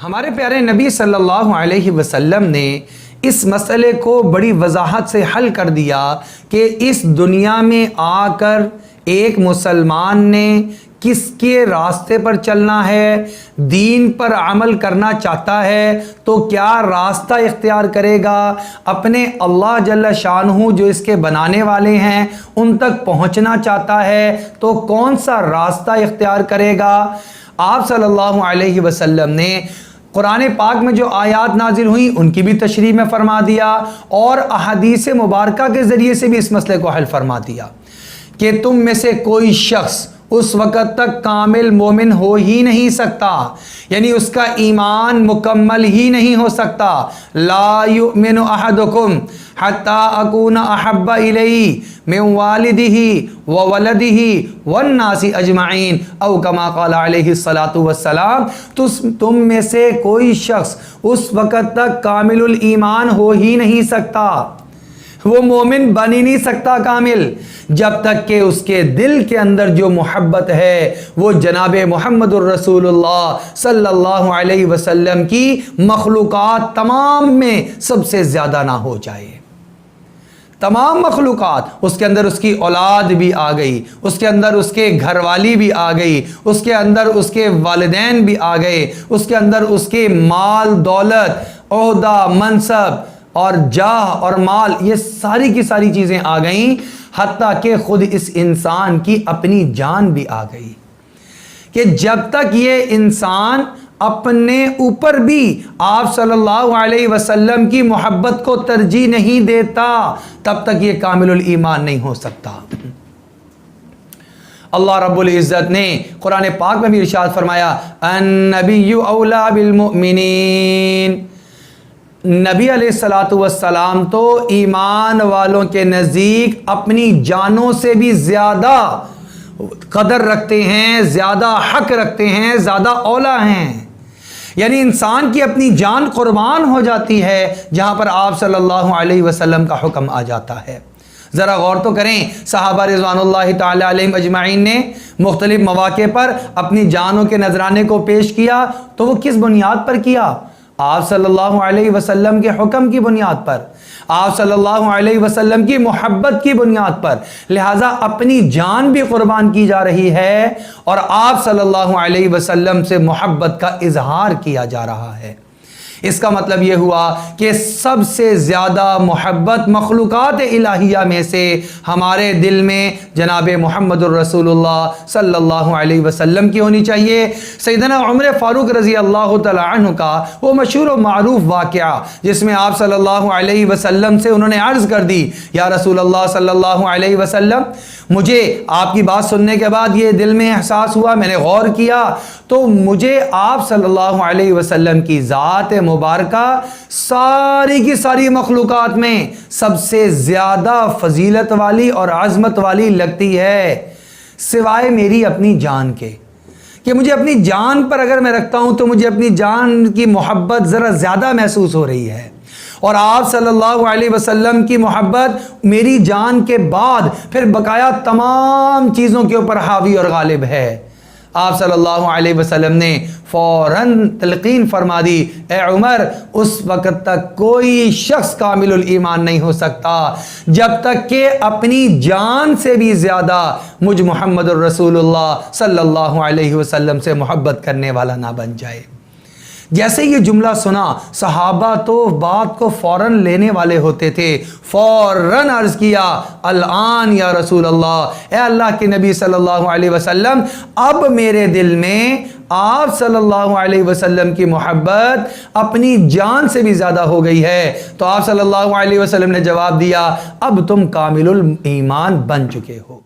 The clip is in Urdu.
ہمارے پیارے نبی صلی اللہ علیہ وسلم نے اس مسئلے کو بڑی وضاحت سے حل کر دیا کہ اس دنیا میں آ کر ایک مسلمان نے کس کے راستے پر چلنا ہے، دین پر عمل کرنا چاہتا ہے تو کیا راستہ اختیار کرے گا، اپنے اللہ جل شانہ جو اس کے بنانے والے ہیں ان تک پہنچنا چاہتا ہے تو کون سا راستہ اختیار کرے گا۔ آپ صلی اللہ علیہ وسلم نے قرآن پاک میں جو آیات نازل ہوئیں ان کی بھی تشریح میں فرما دیا اور احادیث مبارکہ کے ذریعے سے بھی اس مسئلے کو حل فرما دیا کہ تم میں سے کوئی شخص اس وقت تک کامل مومن ہو ہی نہیں سکتا، یعنی اس کا ایمان مکمل ہی نہیں ہو سکتا۔ لا یؤمن احدکم حتی اکون احب الیہ من والدہ وولدہ والناس اجمعین او کما قال علیہ الصلاۃ والسلام، تم میں سے کوئی شخص اس وقت تک کامل الایمان ہو ہی نہیں سکتا، وہ مومن بن ہی نہیں سکتا کامل، جب تک کہ اس کے دل کے اندر جو محبت ہے وہ جناب محمد الرسول اللہ صلی اللہ علیہ وسلم کی مخلوقات تمام میں سب سے زیادہ نہ ہو جائے۔ تمام مخلوقات، اس کے اندر اس کی اولاد بھی آ گئی، اس کے اندر اس کے گھر والی بھی آ گئی، اس کے اندر اس کے والدین بھی آ گئے، اس کے اندر اس کے مال دولت عہدہ منصب اور جاہ اور مال، یہ ساری کی ساری چیزیں آ گئیں، حتیٰ کہ خود اس انسان کی اپنی جان بھی آ گئی کہ جب تک یہ انسان اپنے اوپر بھی آپ صلی اللہ علیہ وسلم کی محبت کو ترجیح نہیں دیتا تب تک یہ کامل الایمان نہیں ہو سکتا۔ اللہ رب العزت نے قرآن پاک میں بھی ارشاد فرمایا النبی اولا بالمؤمنین، نبی علیہ الصلوۃ والسلام تو ایمان والوں کے نزدیک اپنی جانوں سے بھی زیادہ قدر رکھتے ہیں، زیادہ حق رکھتے ہیں، زیادہ اولا ہیں، یعنی انسان کی اپنی جان قربان ہو جاتی ہے جہاں پر آپ صلی اللہ علیہ وسلم کا حکم آ جاتا ہے۔ ذرا غور تو کریں، صحابہ رضوان اللہ تعالی علیہم اجمعین نے مختلف مواقع پر اپنی جانوں کے نذرانے کو پیش کیا تو وہ کس بنیاد پر کیا؟ آپ صلی اللہ علیہ وسلم کے حکم کی بنیاد پر، آپ صلی اللہ علیہ وسلم کی محبت کی بنیاد پر، لہٰذا اپنی جان بھی قربان کی جا رہی ہے اور آپ صلی اللہ علیہ وسلم سے محبت کا اظہار کیا جا رہا ہے۔ اس کا مطلب یہ ہوا کہ سب سے زیادہ محبت مخلوقات الہیہ میں سے ہمارے دل میں جناب محمد الرسول اللہ صلی اللہ علیہ وسلم کی ہونی چاہیے۔ سیدنا عمر فاروق رضی اللہ تعالی عنہ کا وہ مشہور و معروف واقعہ جس میں آپ صلی اللہ علیہ وسلم سے انہوں نے عرض کر دی، یا رسول اللہ صلی اللہ علیہ وسلم، مجھے آپ کی بات سننے کے بعد یہ دل میں احساس ہوا، میں نے غور کیا تو مجھے آپ صلی اللہ علیہ وسلم کی ذات مبارکہ ساری کی ساری مخلوقات میں سب سے زیادہ فضیلت والی اور عظمت والی لگتی ہے، سوائے میری اپنی جان کے، کہ مجھے اپنی جان پر اگر میں رکھتا ہوں تو مجھے اپنی جان کی محبت ذرا زیادہ محسوس ہو رہی ہے، اور آپ صلی اللہ علیہ وسلم کی محبت میری جان کے بعد پھر بقایا تمام چیزوں کے اوپر حاوی اور غالب ہے۔ آپ صلی اللہ علیہ وسلم نے فوراً تلقین فرما دی، اے عمر، اس وقت تک کوئی شخص کامل الایمان نہیں ہو سکتا جب تک کہ اپنی جان سے بھی زیادہ مجھ محمد الرسول اللہ صلی اللہ علیہ وسلم سے محبت کرنے والا نہ بن جائے۔ جیسے یہ جملہ سنا، صحابہ تو بات کو فوراً لینے والے ہوتے تھے، فوراً عرض کیا الآن یا رسول اللہ، اے اللہ کے نبی صلی اللہ علیہ وسلم، اب میرے دل میں آپ صلی اللہ علیہ وسلم کی محبت اپنی جان سے بھی زیادہ ہو گئی ہے۔ تو آپ صلی اللہ علیہ وسلم نے جواب دیا، اب تم کامل الایمان بن چکے ہو۔